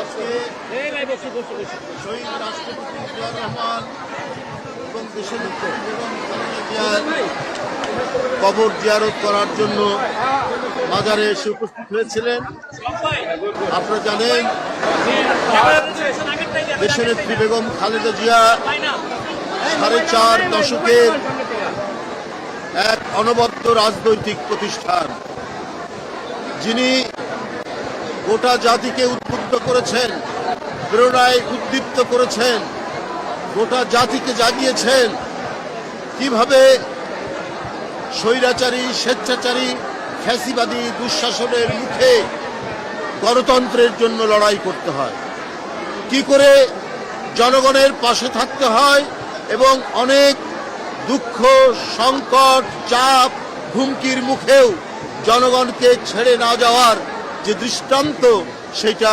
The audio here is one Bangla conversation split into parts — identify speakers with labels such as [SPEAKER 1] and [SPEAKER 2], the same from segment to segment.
[SPEAKER 1] আজকে শহীদ রাষ্ট্রপতি জিয়াউর রহমান এবং দেশের বেগম খালেদা জিয়ার কবর জিয়ারত করার জন্য মাজারে এসে উপস্থিত হয়েছিলেন। আপনারা জানেন দেশের নেত্রী বেগম খালেদা জিয়া 4.5 দশকের এক অনবদ্য রাজনৈতিক প্রতিষ্ঠান, যিনি গোটা জাতিকে উদ্বুদ্ধ করেছেন, প্রেরণায় উদ্দীপ্ত করেছেন, গোটা জাতিকে জাগিয়েছেন কিভাবে স্বৈরাচারী, স্বেচ্ছাচারী, ফ্যাসিবাদী দুঃশাসনের মুখে গণতন্ত্রের জন্য লড়াই করতে হয়, কি করে জনগণের পাশে থাকতে হয় এবং অনেক দুঃখ, সংকট, চাপ, হুমকির মুখেও জনগণকে ছেড়ে না যাওয়ার যে দৃষ্টান্ত, সেটা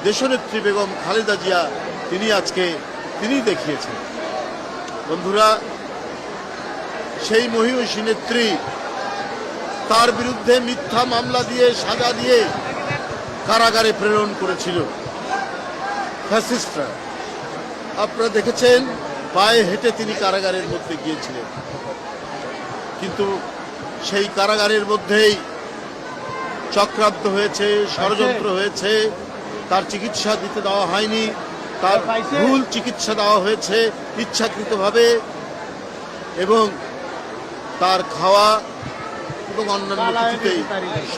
[SPEAKER 1] দেশনেত্রী বেগম খালেদা জিয়া তিনি দেখিয়েছেন। বন্ধুরা, সেই মহিষী নেত্রী, তার বিরুদ্ধে মিথ্যা মামলা দিয়ে, সাজা দিয়ে কারাগারে প্রেরণ করেছিল ফ্যাসিস্টরা। আপনারা দেখেছেন পায়ে হেঁটে তিনি কারাগারের মধ্যে গিয়েছিলেন, কিন্তু সেই কারাগারের মধ্যেই চক্রান্ত হয়েছে, ষড়যন্ত্র হয়েছে, তার চিকিৎসা দিতে দেওয়া হয়নি, তার ভুল চিকিৎসা দেওয়া হয়েছে ইচ্ছাকৃতভাবে, এবং তার খাওয়া এবং অন্যান্য কিছুতেই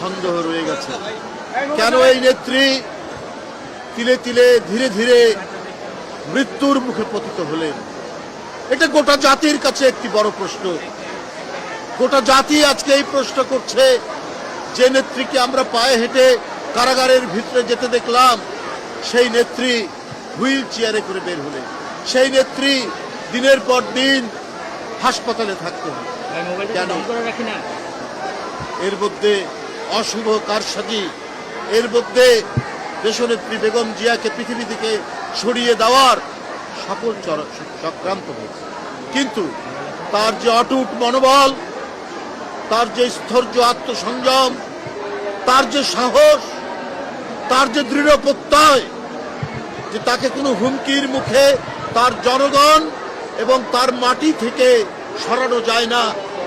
[SPEAKER 1] সন্দেহ রয়ে গেছে। কেন এই নেত্রী তিলে তিলে ধীরে ধীরে মৃত্যুর মুখে পতিত হলেন? এটা গোটা জাতির কাছে একটি বড় প্রশ্ন। গোটা জাতি আজকে এই প্রশ্ন করছে, যে নেত্রীকে আমরা পায়ে হেঁটে কারাগারের ভিতরে যেতে দেখলাম, সেই নেত্রী হুইল চেয়ারে করে বের হলেন, সেই নেত্রী দিনের পর দিন হাসপাতালে থাকতে হবে কেন? এর মধ্যে অশুভ কারসাজি, এর মধ্যে দেশনেত্রী বেগম জিয়াকে পৃথিবী থেকে সরিয়ে দেওয়ার সকল চক্রান্ত হয়েছে। কিন্তু তার যে অটুট মনোবল, তার যে স্থৈর্য, আত্মসংযম, তার যে সাহস, তার যে দৃঢ় প্রত্যয় যে তাকে কোনো হুমকির মুখে তার জনগণ এবং তার মাটি থেকে সরানো যায় না,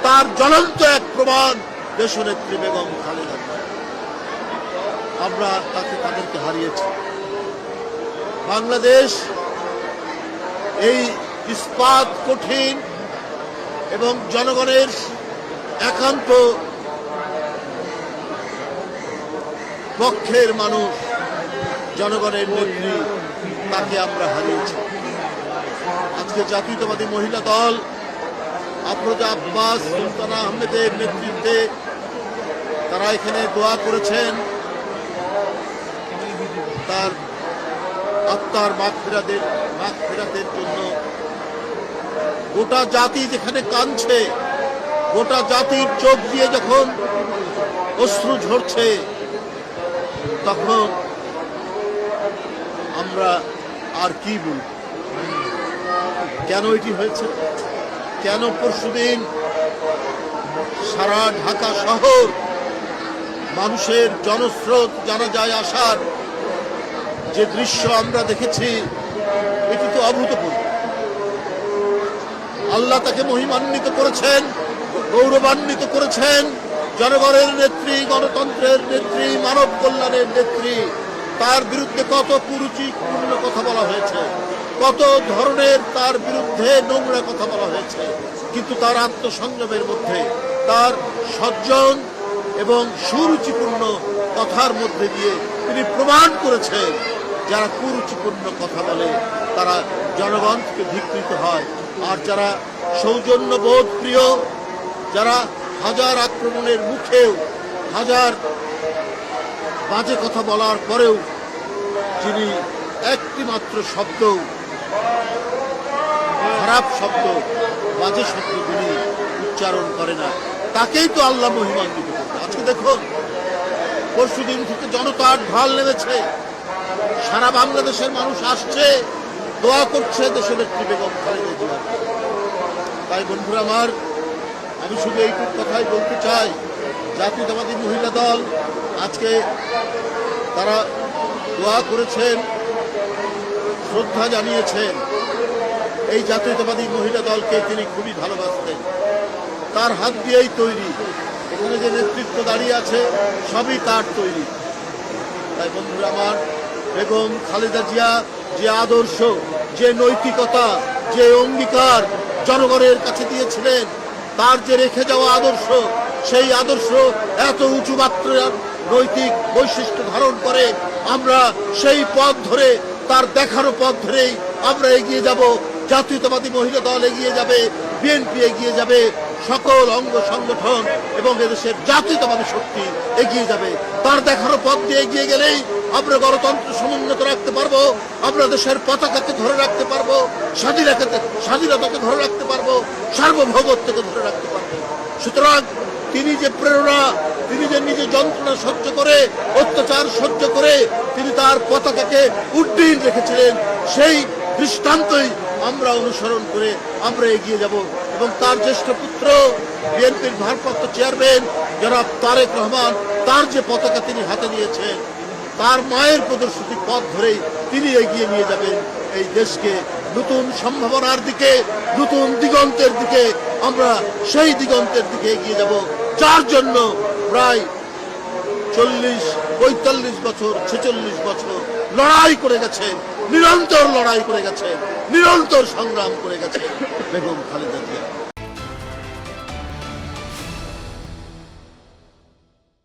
[SPEAKER 1] তার জ্বলন্ত এক প্রমাণ দেশনেত্রী বেগম খালেদা জিয়া। আমরা তাদেরকে হারিয়েছি। বাংলাদেশ এই ইস্পাত কঠিন এবং জনগণের একান্ত পক্ষের মানুষ, জনগণের নেত্রী, তাকে আমরা হারিয়েছি। আজকে জাতীয়তাবাদী মহিলা দল আফরোজা আব্বাস, সুলতানা আহমেদের নেতৃত্বে তারা এখানে দোয়া করেছেন তার আত্মার মাগফিরাতের জন্য। গোটা জাতি যেখানে কাঁদছে, গোটা জাতির চোখ দিয়ে যখন অশ্রু ঝরছে, তখন আমরা আর কি বলব? কেন এটি হয়েছে? কেন পরশুদিন সারা ঢাকা শহর মানুষের জনস্রোত জানাজায় আসার যে দৃশ্য আমরা দেখেছি, এটি তো অভূতপূর্ব। আল্লাহ তাকে মহিমান্বিত করেছেন, গৌরবান্বিত করেছেন, জনগণের নেত্রী, গণতন্ত্রের নেত্রী, মানব কল্যাণের নেত্রী। তার বিরুদ্ধে কত কুরুচিপূর্ণ কথা বলা হয়েছে, কত ধরনের তার বিরুদ্ধে নোংরা কথা বলা হয়েছে, কিন্তু তার আত্মসংযমের মধ্যে, তার সজ্জন এবং সুরুচিপূর্ণ কথার মধ্যে দিয়ে তিনি প্রমাণ করেছেন, যারা কুরুচিপূর্ণ কথা বলে তারা জনগণ থেকে ধিক্কৃত হয়, আর যারা সৌজন্যবোধ প্রিয়, যারা হাজার আক্রমণের মুখেও, হাজার বাজে কথা বলার পরেও যিনি একটি মাত্র শব্দ, খারাপ শব্দ, বাজে শব্দ তিনি উচ্চারণ করে না, তাকেই তো আল্লাহ মহিমান্বিত করবে। আজকে দেখুন, পরশুদিন থেকে জনতার ঢল নেমেছে, সারা বাংলাদেশের মানুষ আসছে, দোয়া করছে দেশনেত্রী বেগম খালেদা জিয়া। তাই বন্ধুরা আমার, আমি শুধু এইটুকু কথাই বলতে চাই, জাতীয়তাবাদী মহিলা দল আজকে তারা দোয়া করেছেন শ্রদ্ধা জানিয়েছেন। এই জাতীয়তাবাদী মহিলা দলকে তিনি খুবই ভালোবাসতেন, তার হাত দিয়েই তৈরি। এখানে যে নেতৃত্ব দাঁড়িয়ে আছে সবই তার তৈরি। তাই বন্ধুরা আমার, বেগম খালেদা জিয়া যে আদর্শ, যে নৈতিকতা, যে অঙ্গীকার জনগণের কাছে দিয়েছিলেন, তার যে রেখে যাওয়া আদর্শ, সেই আদর্শ এত উঁচু মাত্রার নৈতিক বৈশিষ্ট্য ধারণ করে। আমরা সেই পথ ধরে, তার দেখানো পথ ধরেই আমরা এগিয়ে যাব। জাতীয়তাবাদী মহিলা দল এগিয়ে যাবে, বিএনপি এগিয়ে যাবে, সকল অঙ্গ সংগঠন এবং এদেশের জাতীয়তাবাদী শক্তি এগিয়ে যাবে। তার দেখানো পথ দিয়ে এগিয়ে গেলেই আমরা গণতন্ত্র সমুন্নত রাখতে পারবো, আমরা দেশের পতাকাকে ধরে রাখতে পারবো, স্বাধীনতাকে ধরে রাখতে পারবো, সার্বভৌমত্বকে ধরে রাখতে পারবো। সুতরাং তিনি যে প্রেরণা, তিনি যে নিজে যন্ত্রণা সহ্য করে, অত্যাচার সহ্য করে তিনি তার পতাকাকে উড্ডীন রেখেছিলেন, সেই দৃষ্টান্তই আমরা অনুসরণ করে আমরা এগিয়ে যাব। এবং তার জ্যেষ্ঠ পুত্র বিএনপির ভারপ্রাপ্ত চেয়ারম্যান জনাব তারেক রহমান, তার যে পতাকা তিনি হাতে নিয়েছেন, তার মায়ের প্রদর্শিত পথ ধরেই তিনি এগিয়ে নিয়ে যাবেন এই দেশকে নতুন সম্ভাবনার দিকে, নতুন দিগন্তের দিকে। আমরা সেই দিগন্তের দিকে এগিয়ে যাব, যার জন্য প্রায় 40-45 বছর, 46 বছর লড়াই করে গেছেন, নিরন্তর লড়াই করে গেছেন, নিরন্তর সংগ্রাম করে গেছেন বেগম খালেদা জিয়া।